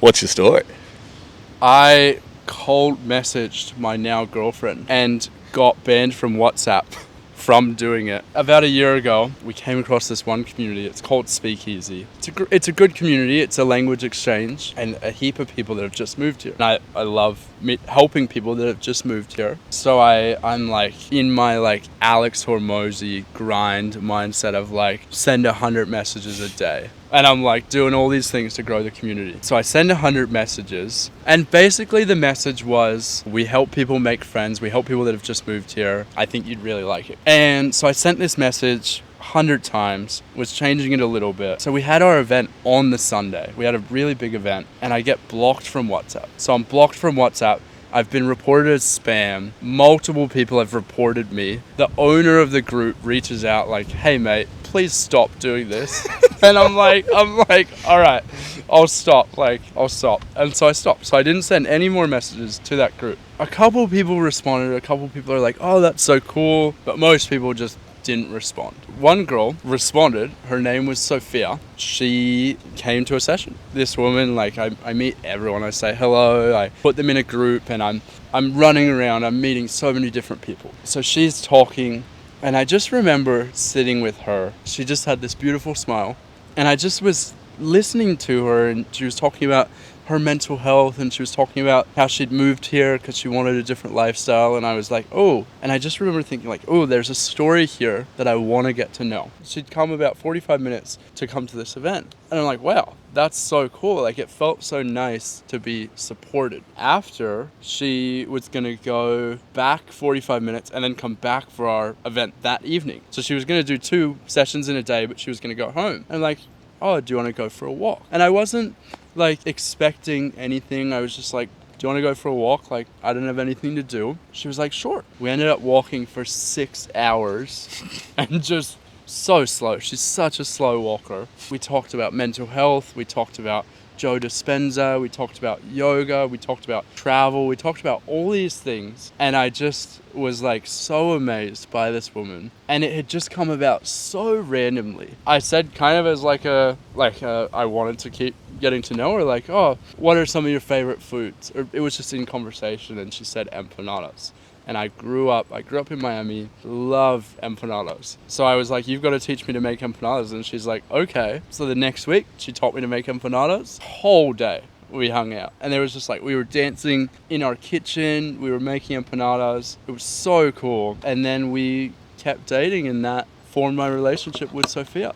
What's your story? I cold messaged my now girlfriend and got banned from WhatsApp from doing it. About a year ago, we came across this one community. It's called Speakeasy. It's a good community. It's a language exchange and a heap of people that have just moved here. And I love helping people that have just moved here. So I'm like in my like Alex Hormozy grind mindset of like send 100 messages a day. And I'm like doing all these things to grow the community. So I send 100 messages. And basically the message was, we help people make friends. We help people that have just moved here. I think you'd really like it. And so I sent this message 100 times, was changing it a little bit. So we had our event on the Sunday. We had a really big event and I get blocked from WhatsApp. So I'm blocked from WhatsApp. I've been reported as spam. Multiple people have reported me. The owner of the group reaches out like, hey mate, please stop doing this. And I'm like, all right, I'll stop. And so I stopped. So I didn't send any more messages to that group. A couple people responded. A couple people are like, oh, that's so cool. But most people just didn't respond. One girl responded. Her name was Sophia. She came to a session. This woman, like I meet everyone. I say hello. I put them in a group and I'm running around. I'm meeting so many different people. So she's talking and I just remember sitting with her. She just had this beautiful smile. And I just was listening to her and she was talking about her mental health and she was talking about how she'd moved here because she wanted a different lifestyle. And I was like, oh, and I just remember thinking like, oh, there's a story here that I want to get to know. She'd come about 45 minutes to come to this event. And I'm like, wow, that's so cool. Like it felt so nice to be supported. After, she was going to go back 45 minutes and then come back for our event that evening. So she was going to do 2 sessions in a day, but she was going to go home. And I'm like, oh, do you want to go for a walk? And I wasn't like expecting anything. I was just like, do you want to go for a walk? Like, I didn't have anything to do. She was like, sure. We ended up walking for 6 hours and just so slow. She's such a slow walker. We talked about mental health. We talked about Joe Dispenza. We talked about yoga. We talked about travel. We talked about all these things. And I just was like so amazed by this woman. And it had just come about so randomly. I said kind of as I wanted to keep getting to know her, like, oh, what are some of your favorite foods? Or it was just in conversation and she said empanadas. And I grew up in Miami, love empanadas. So I was like, you've got to teach me to make empanadas. And she's like, okay. So the next week, she taught me to make empanadas. Whole day, we hung out. And there was just like, we were dancing in our kitchen. We were making empanadas. It was so cool. And then we kept dating and that formed my relationship with Sophia.